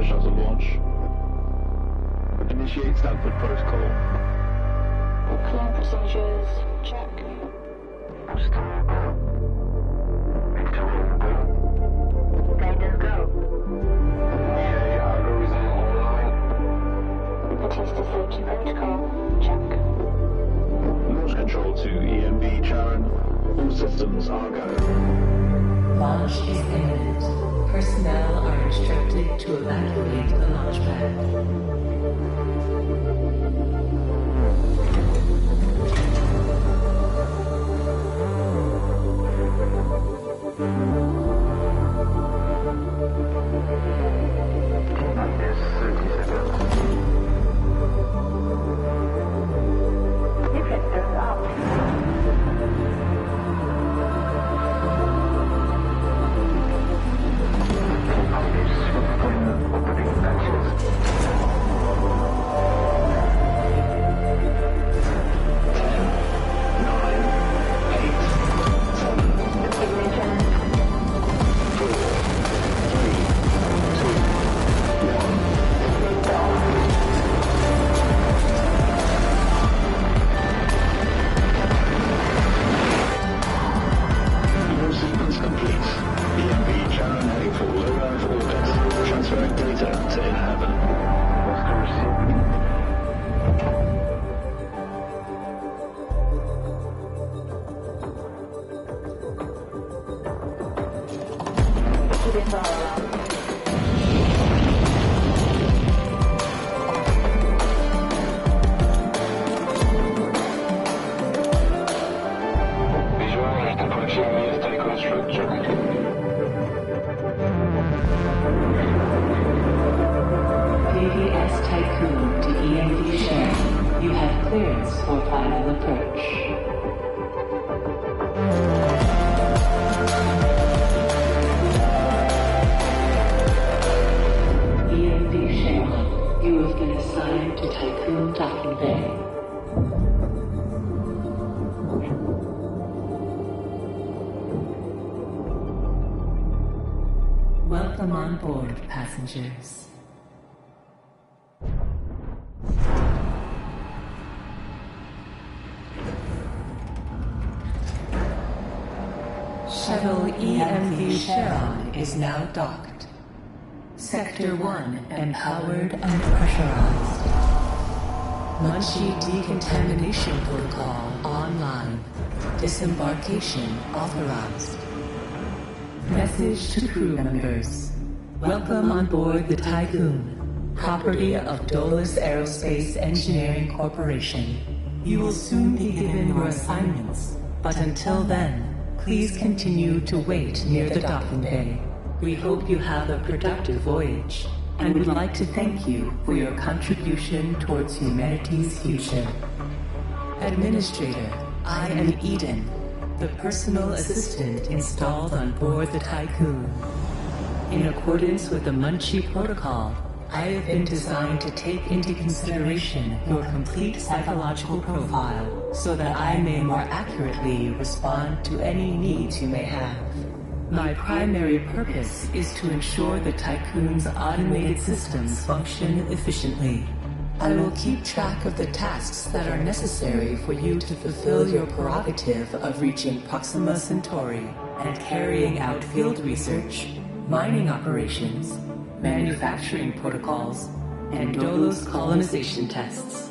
shuttle launch. Initiate Stanford protocol. Clean procedures, check. Guidance go. Okay, algorithm online. Batista safety protocol, check. Launch control to EMB Charon. All systems are go. Launch is imminent. Personnel are instructed to evacuate the launch pad. Welcome on board, passengers. Shuttle EMV Charon is now docked. Sector 1 empowered and pressurized. Munchie decontamination protocol online. Disembarkation authorized. Message to crew members. Welcome on board the Tycoon, property of Dolus Aerospace Engineering Corporation. You will soon be given your assignments, but until then, please continue to wait near the docking bay. We hope you have a productive voyage, and would like to thank you for your contribution towards humanity's future. Administrator, I am Eden, the personal assistant installed on board the Tycoon. In accordance with the Munchie Protocol, I have been designed to take into consideration your complete psychological profile so that I may more accurately respond to any needs you may have. My primary purpose is to ensure the Tycoon's automated systems function efficiently. I will keep track of the tasks that are necessary for you to fulfill your prerogative of reaching Proxima Centauri and carrying out field research, mining operations, manufacturing protocols, and Dolos colonization tests.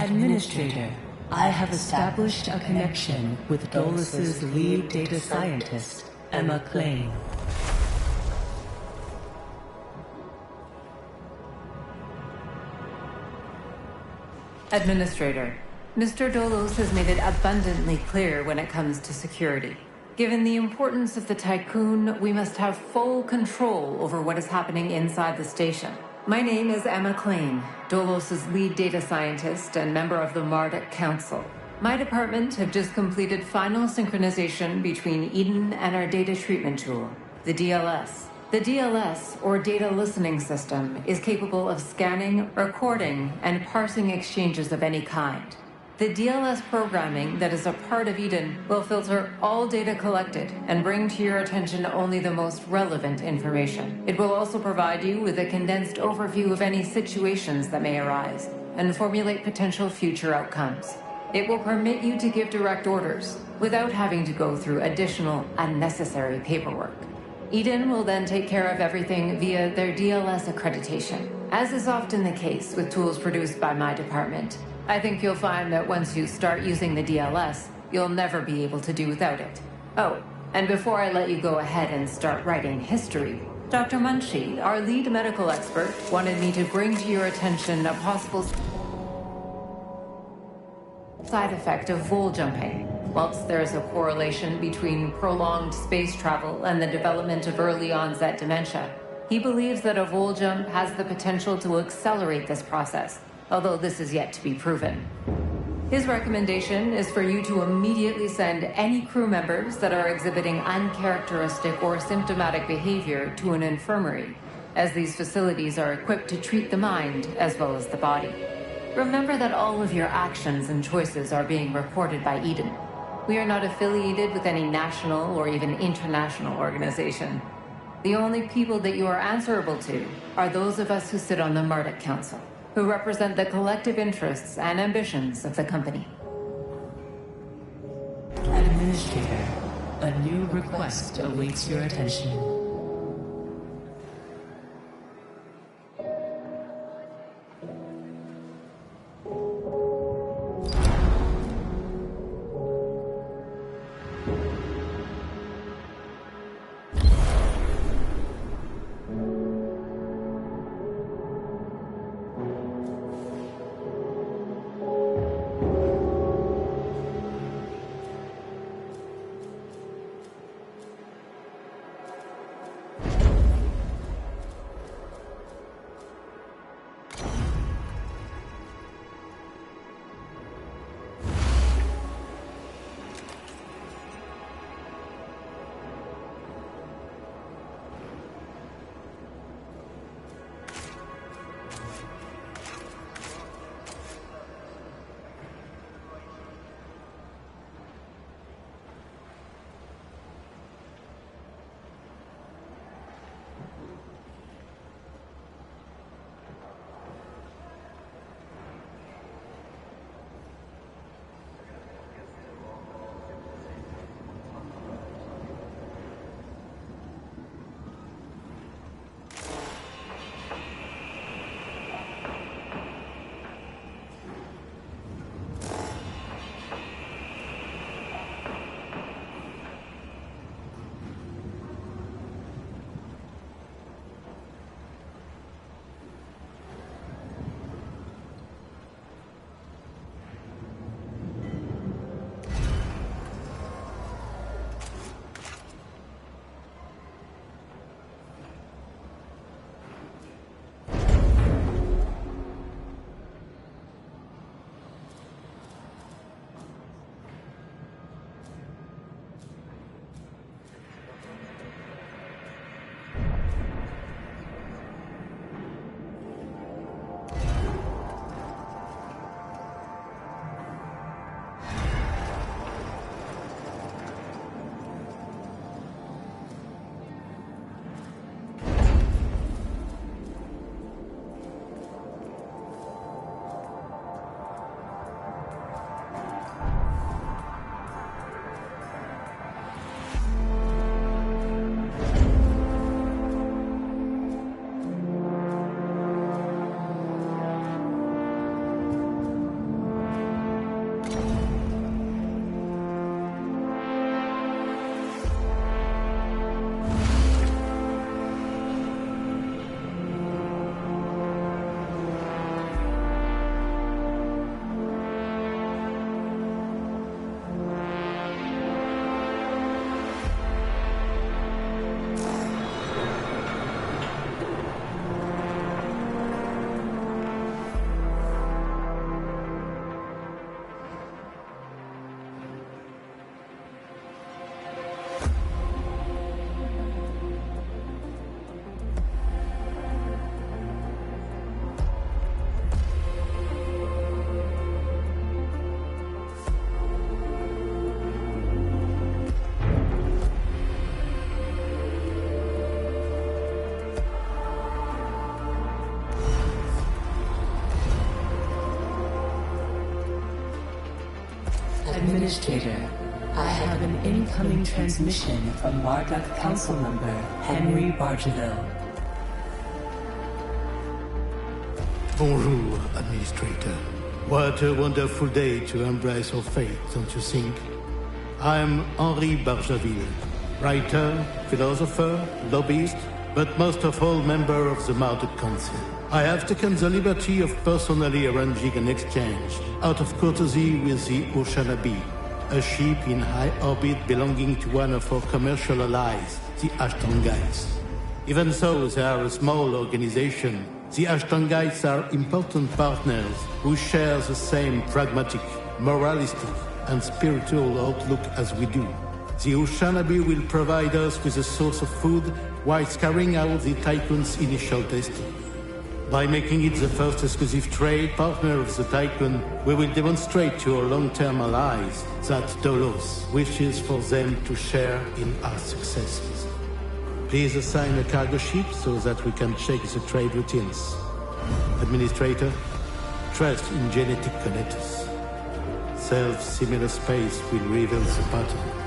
Administrator, I have established a connection with Dolus's lead data scientist, Emma Klein. Administrator, Mr. Dolos has made it abundantly clear when it comes to security. Given the importance of the Tycoon, we must have full control over what is happening inside the station. My name is Emma Klein, Dolos's lead data scientist and member of the Marduk Council. My department have just completed final synchronization between Eden and our data treatment tool, the DLS. The DLS, or Data Listening System, is capable of scanning, recording, and parsing exchanges of any kind. The DLS programming that is a part of Eden will filter all data collected and bring to your attention only the most relevant information. It will also provide you with a condensed overview of any situations that may arise and formulate potential future outcomes. It will permit you to give direct orders without having to go through additional unnecessary paperwork. Eden will then take care of everything via their DLS accreditation, as is often the case with tools produced by my department. I think you'll find that once you start using the DLS, you'll never be able to do without it. Oh, and before I let you go ahead and start writing history, Dr. Munchie, our lead medical expert, wanted me to bring to your attention a possible side effect of vol jumping. Whilst there is a correlation between prolonged space travel and the development of early onset dementia, he believes that a vol jump has the potential to accelerate this process, although this is yet to be proven. His recommendation is for you to immediately send any crew members that are exhibiting uncharacteristic or symptomatic behavior to an infirmary, as these facilities are equipped to treat the mind as well as the body. Remember that all of your actions and choices are being recorded by Eden. We are not affiliated with any national or even international organization. The only people that you are answerable to are those of us who sit on the Marduk Council, who represent the collective interests and ambitions of the company. Administrator, a new request awaits your attention. Administrator, I have an incoming transmission from Marduk Council Member Henry Bargeville. Bonjour, Administrator. What a wonderful day to embrace our fate, don't you think? I'm Henri Bargeville, writer, philosopher, lobbyist, but most of all member of the Marduk Council. I have taken the liberty of personally arranging an exchange out of courtesy with the Oceanabe, a ship in high orbit belonging to one of our commercial allies, the Ashtangites. Even though they are a small organization, the Ashtangites are important partners who share the same pragmatic, moralistic, and spiritual outlook as we do. The Oceanabe will provide us with a source of food whilst carrying out the Tycoon's initial testing. By making it the first exclusive trade partner of the Tycoon, we will demonstrate to our long-term allies that Dolos wishes for them to share in our successes. Please assign a cargo ship so that we can check the trade routines. Administrator, trust in genetic connectors. Self-similar space will reveal the pattern.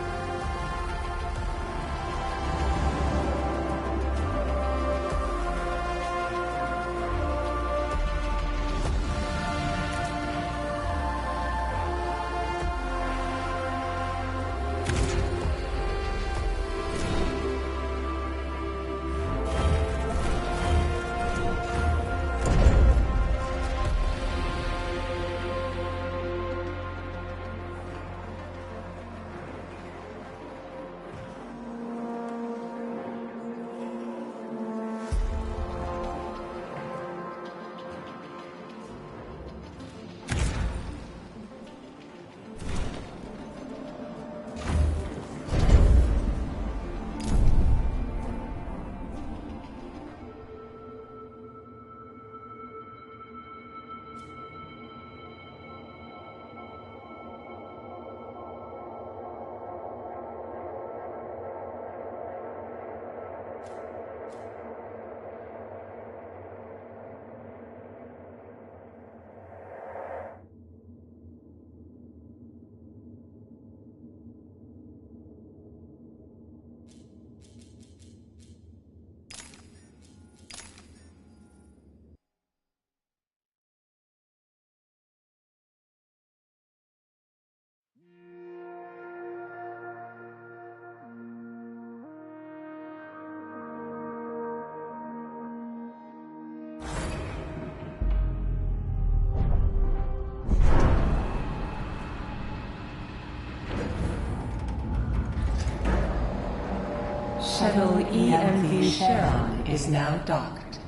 Shuttle EMV Charon is now docked.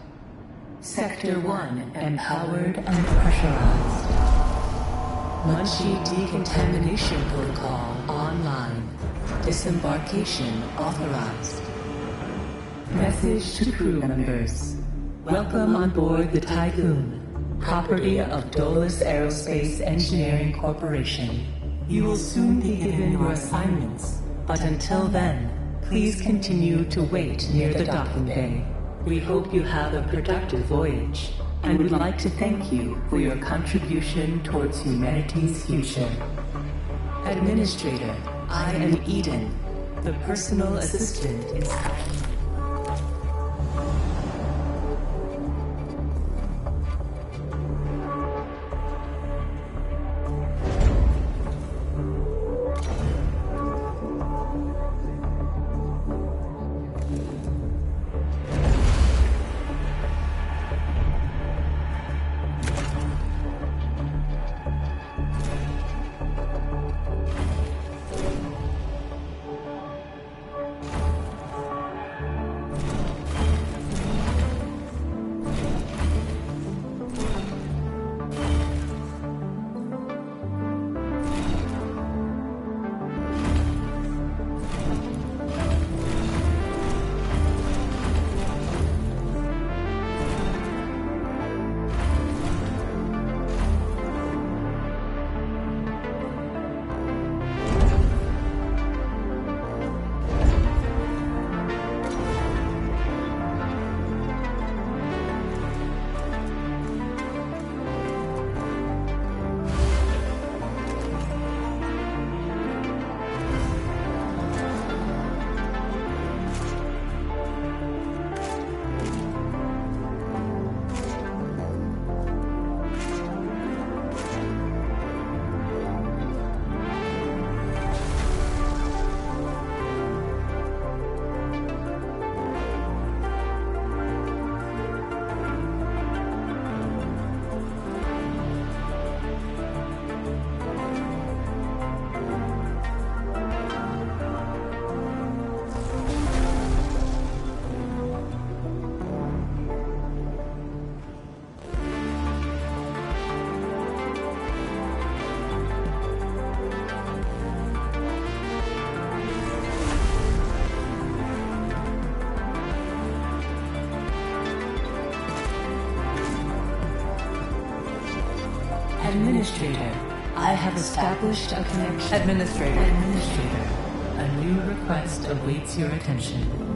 Sector 1 empowered and pressurized. Munchie decontamination protocol online. Disembarkation authorized. Message to crew members. Welcome on board the Tycoon, property of Dolus Aerospace Engineering Corporation. You will soon be given your assignments, but until then, please continue to wait near the docking bay. We hope you have a productive voyage, and would like to thank you for your contribution towards humanity's future. Administrator, I am Eden, the personal assistant in Administrator, I have established a connection. Administrator. Administrator, a new request awaits your attention.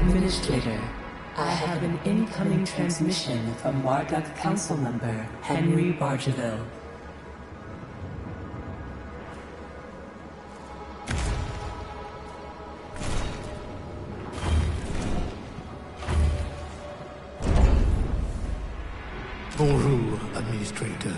Administrator, I have an incoming transmission from Marduk Council Member Henry Bargeville. administrator.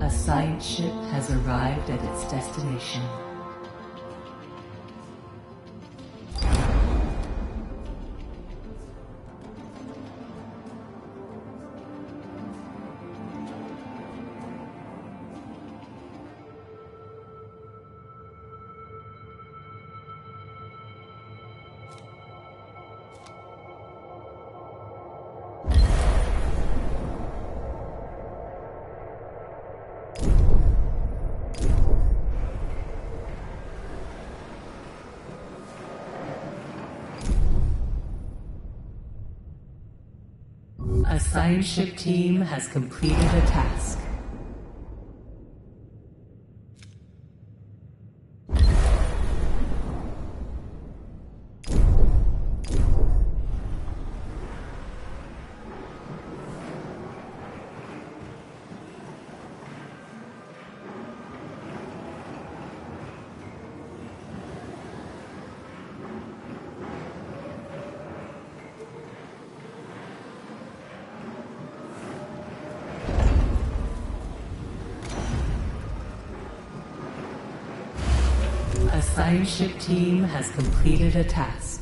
A science ship has arrived at its destination. A science ship team has completed a task. A science ship team has completed a task.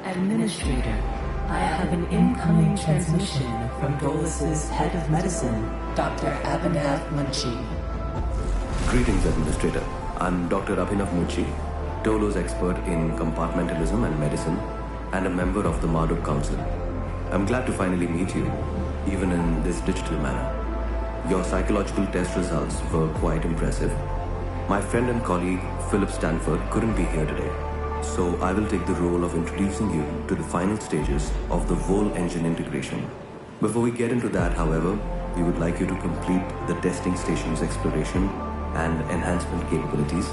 Administrator, I have an incoming transmission from Dolus's head of medicine, Dr. Abhinav Munshi. Greetings, Administrator. I'm Dr. Abhinav Munshi, Dolo's expert in compartmentalism and medicine, and a member of the Marduk Council. I'm glad to finally meet you, even in this digital manner. Your psychological test results were quite impressive. My friend and colleague, Philip Stanford, couldn't be here today, so I will take the role of introducing you to the final stages of the Vol engine integration. Before we get into that, however, we would like you to complete the testing station's exploration and enhancement capabilities.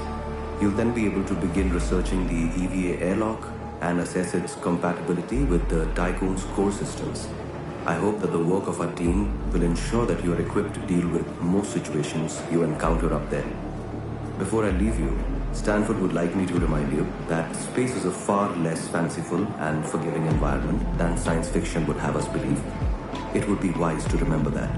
You'll then be able to begin researching the EVA airlock and assess its compatibility with the Tycoon's core systems. I hope that the work of our team will ensure that you are equipped to deal with most situations you encounter up there. Before I leave you, Stanford would like me to remind you that space is a far less fanciful and forgiving environment than science fiction would have us believe. It would be wise to remember that.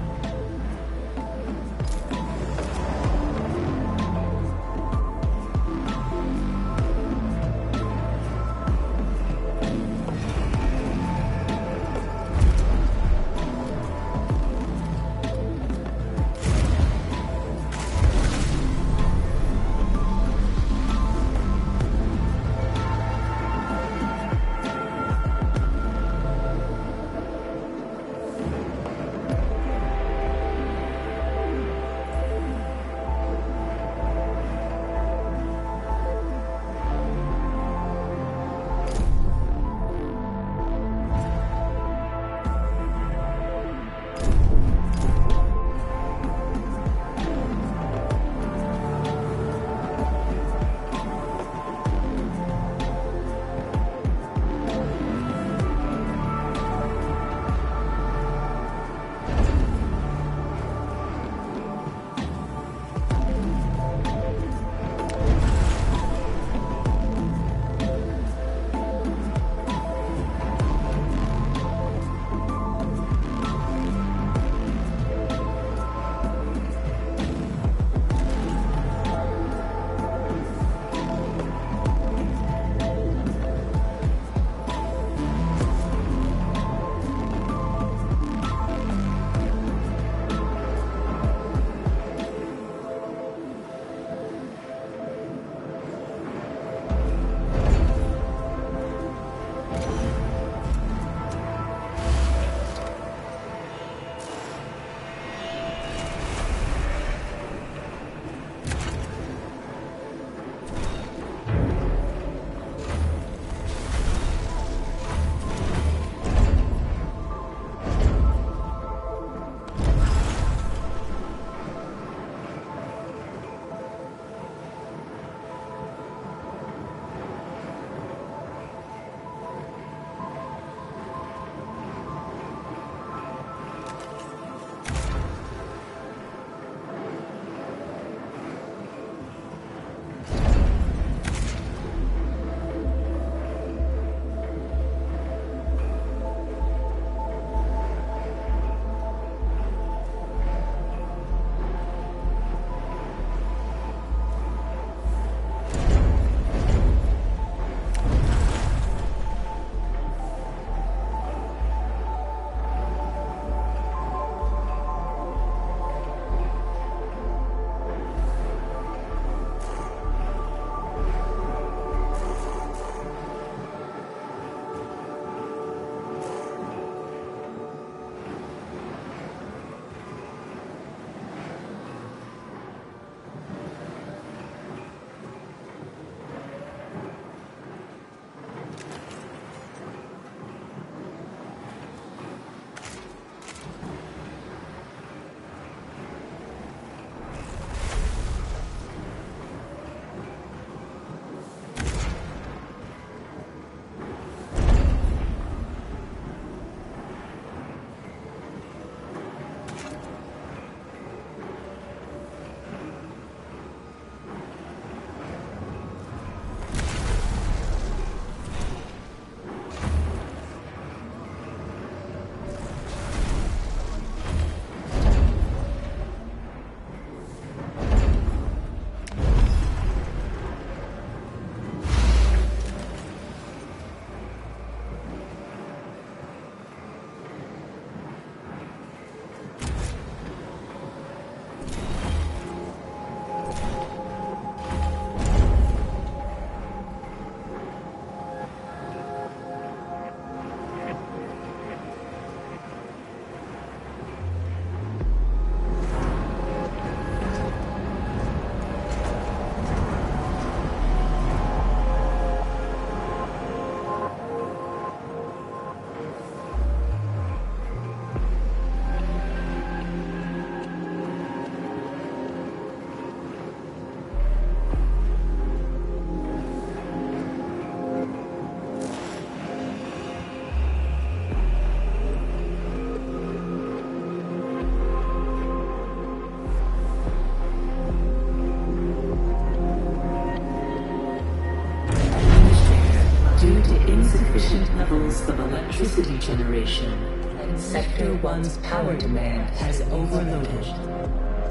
insufficient levels of electricity generation, and Sector 1's power demand has overloaded.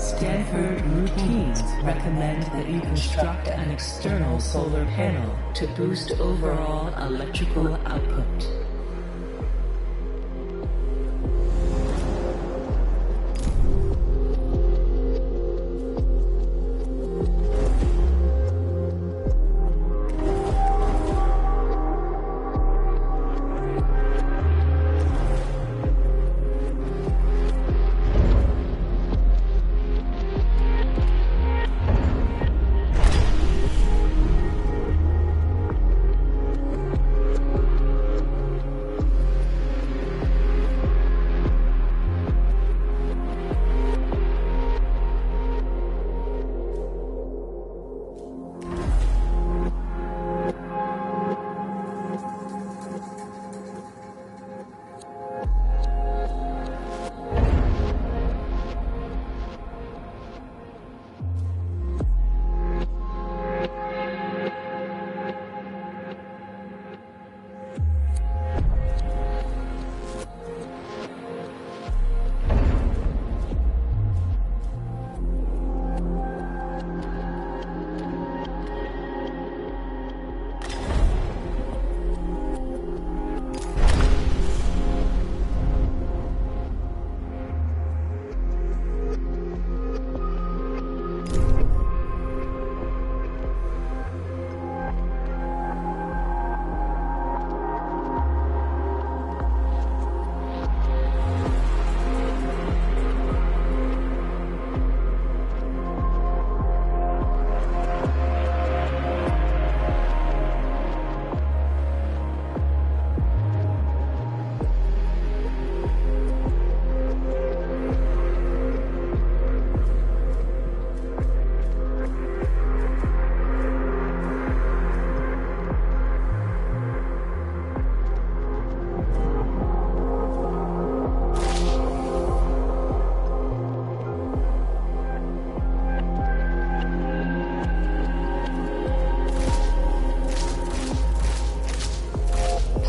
Stanford routines recommend that you construct an external solar panel to boost overall electrical output.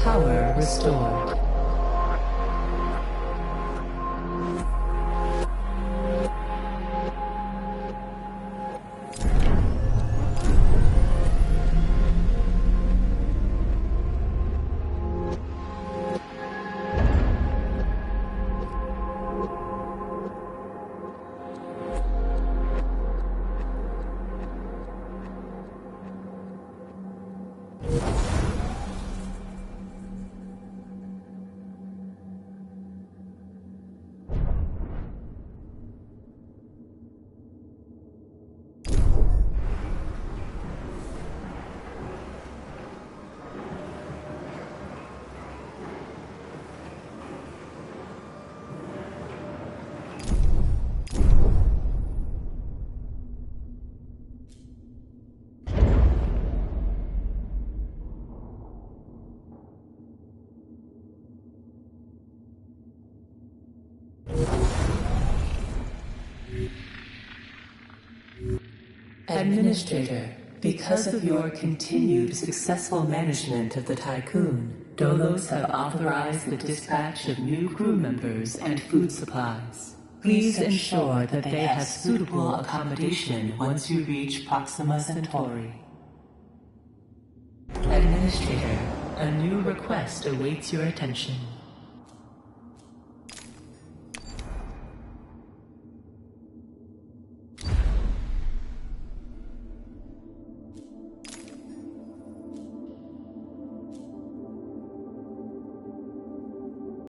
Power restored. Administrator, because of your continued successful management of the Tycoon, Dolos have authorized the dispatch of new crew members and food supplies. Please ensure that they have suitable accommodation once you reach Proxima Centauri. Administrator, a new request awaits your attention.